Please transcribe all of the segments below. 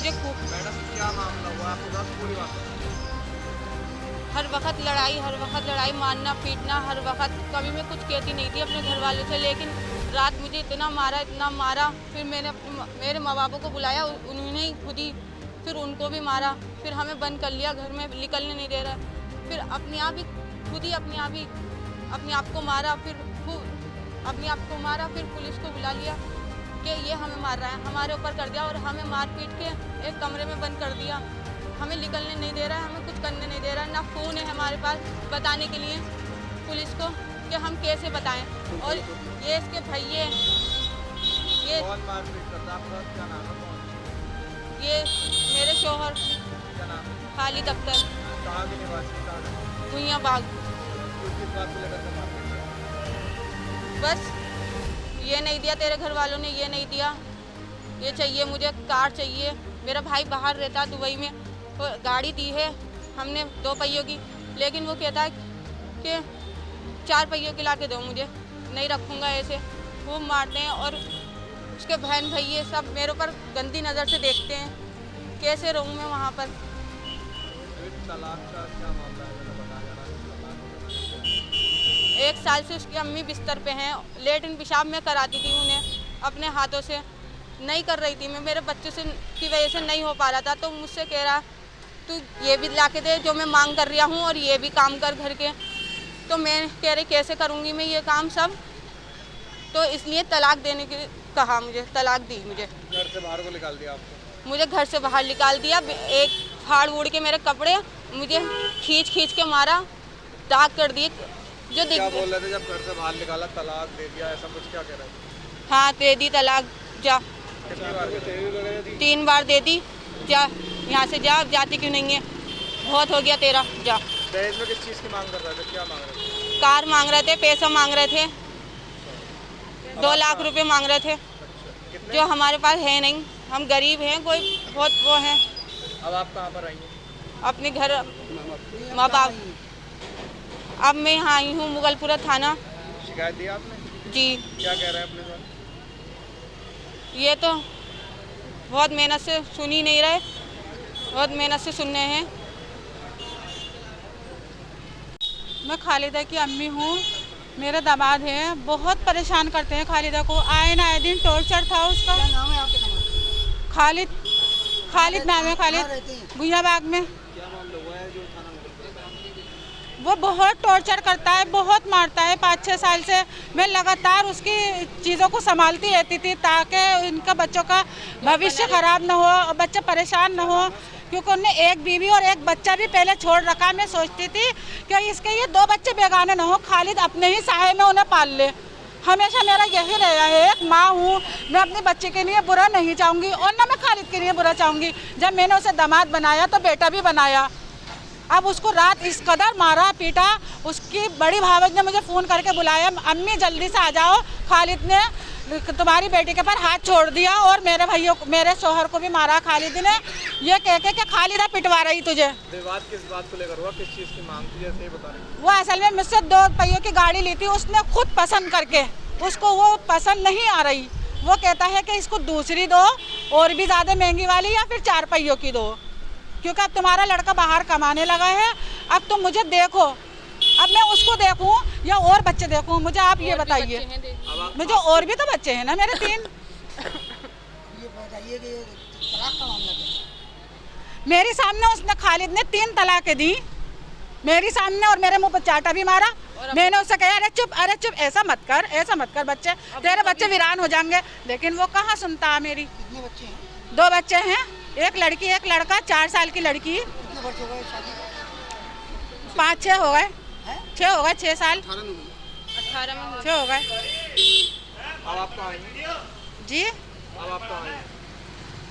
मुझे खूब। मैडम क्या मामला हुआ आपके साथ, पूरी बात? हर वक्त लड़ाई, मारना पीटना, हर वक्त। कभी मैं कुछ कहती नहीं थी अपने घर वालों से, लेकिन रात मुझे इतना मारा। फिर मैंने मेरे माँ बापों को बुलाया, उन्होंने ही खुद ही फिर उनको भी मारा। फिर हमें बंद कर लिया, घर में निकलने नहीं दे रहा। फिर अपने आप ही खुद ही अपने आप को मारा। फिर पुलिस को बुला लिया कि ये हमें मार रहा है, हमारे ऊपर कर दिया और हमें मार पीट के एक कमरे में बंद कर दिया। हमें निकलने नहीं दे रहा है, हमें कुछ करने नहीं दे रहा है। ना फ़ोन है हमारे पास बताने के लिए पुलिस को कि हम कैसे बताएं। और ये इसके भैये, ये कौन मारपीट करता है आपका? क्या नाम है? कौन? ये मेरे शोहर क्या नाम है? खालिद अख्तर, कहाँ के निवासी? कहाँ के? भुइयाँ बाग। किस बात को लेकर के मारपीट किया? बस ये नहीं दिया, तेरे घर वालों ने ये नहीं दिया, ये चाहिए मुझे, कार चाहिए। मेरा भाई बाहर रहता है दुबई में, तो गाड़ी दी है हमने 2 पहियों की, लेकिन वो कहता है कि 4 पहियों की ला के दो, मुझे नहीं रखूँगा ऐसे। वो मारते हैं और उसके बहन भैये सब मेरे ऊपर गंदी नज़र से देखते हैं। कैसे रहूँ मैं वहाँ पर? तलाक का क्या मामला है, मैंने बताया जा रहा है? 1 साल से उसकी अम्मी बिस्तर पे हैं। लेटरिन पेशाब मैं कराती थी उन्हें अपने हाथों से, नहीं कर रही थी मैं, मेरे बच्चे से की वजह से नहीं हो पा रहा था। तो मुझसे कह रहा तू ये भी ला के दे जो मैं मांग कर रहा हूँ, और ये भी काम कर घर के। तो मैं कह रही कैसे करूँगी मैं ये काम सब, तो इसलिए तलाक देने की कहा, मुझे तलाक दी। मुझे घर से बाहर को निकाल दिया आपको? मुझे घर से बाहर निकाल दिया। एक फाड़ उड़ के मेरे कपड़े, मुझे खींच के मारा, दाग कर दिए। जो क्या बोल रहे थे जब घर से बाहर निकाला? तलाक दे दिया ऐसा कुछ क्या कह रहे थे? हाँ दे दी तलाक, जा। कितनी बार दे दी? 3 बार दे दी, जा यहाँ से जा, जाती क्यों नहीं है, बहुत हो गया तेरा, जा। दहेज में किस चीज़ की मांग कर रहे थे, क्या मांग रहे थे? कार मांग रहे थे, पैसा मांग रहे थे, 2 लाख रुपए मांग रहे थे, जो हमारे पास है नहीं। हम गरीब हैं, कोई बहुत वो है। अब आप कहाँ पर आई हैं? अपने घर माँ बाप। अब मैं यहाँ आई हूँ मुगलपुरा थाना। शिकायत दी आपने? जी। क्या कह रहे हैं अपने साथ? ये तो बहुत मेहनत से सुन ही नहीं रहे, बहुत मेहनत से सुन रहे हैं। मैं खालिदा की अम्मी हूँ, मेरे दामाद हैं, बहुत परेशान करते हैं खालिदा को। आए दिन टॉर्चर था उसका। क्या नाम है आपके दामाद? खालिद नाम है, खालिद, भुइयाँ बाग में। क्या मामला हुआ है जो थाना में? वो बहुत टॉर्चर करता है, बहुत मारता है। 5-6 साल से मैं लगातार उसकी चीज़ों को संभालती रहती थी ताकि इनका बच्चों का भविष्य खराब ना हो और बच्चे परेशान ना हो, क्योंकि उनने एक बीवी और एक बच्चा भी पहले छोड़ रखा। मैं सोचती थी कि इसके ये 2 बच्चे बेगाने ना हो, खालिद अपने ही साये में उन्हें पाल ले। हमेशा मेरा यही रहा है, एक माँ हूँ, मैं अपने बच्चे के लिए बुरा नहीं चाहूँगी और ना मैं खालिद के लिए बुरा चाहूँगी। जब मैंने उसे दामाद बनाया तो बेटा भी बनाया। अब उसको रात इस कदर मारा पीटा, उसकी बड़ी भावज ने मुझे फ़ोन करके बुलाया, अम्मी जल्दी से आ जाओ, खालिद ने तुम्हारी बेटी के पर हाथ छोड़ दिया। और मेरे शोहर को भी मारा खालिद ने, ये कह के कि खालिदा पिटवा रही तुझे। विवाद किस बात को लेकर हुआ, किस चीज़ की मांग थी, जैसे बता रहे? वो असल में मुझसे 2 पहियों की गाड़ी ली थी, उसने खुद पसंद करके, उसको वो पसंद नहीं आ रही। वो कहता है कि इसको दूसरी दो, और भी ज़्यादा महंगी वाली, या फिर 4 पहियों की दो, क्योंकि अब तुम्हारा लड़का बाहर कमाने लगा है। अब तुम मुझे देखो, अब मैं उसको देखूं या और बच्चे देखूं, मुझे आप ये बताइए। मुझे और भी तो बच्चे हैं ना, मेरे 3। ये बताइए कि तलाक का मामला क्या? मेरे सामने उसने, खालिद ने 3 तलाकें दी मेरे सामने, और मेरे मुंह पर चाटा भी मारा। मैंने उससे कहा अरे चुप, ऐसा मत कर, बच्चे तेरे बच्चे वीरान हो जाएंगे, लेकिन वो कहाँ सुनता मेरी। कितने बच्चे हैं? 2 बच्चे हैं, एक लड़की एक लड़का, 4 साल की लड़की। कितने वर्ष हो गए शादी? 5-6 हो गए, 6 हो गए, 6 साल 18 में 6 हो गए। अब आप कहाँ आई हैं? जी, अब आप कहाँ आई हैं?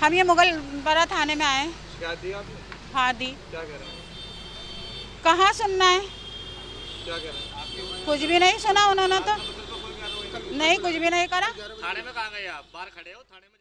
हम ये मुगलपुरा थाने में आए। शिकायत दी आपने? हाँ दी। क्या कह रहे हैं? कहाँ सुनना है, क्या कह रहे हैं? कुछ भी नहीं सुना उन्होंने तो, नहीं कुछ भी नहीं करा। थाने में कहाँ गए आप? बाहर खड़े हो थाने में?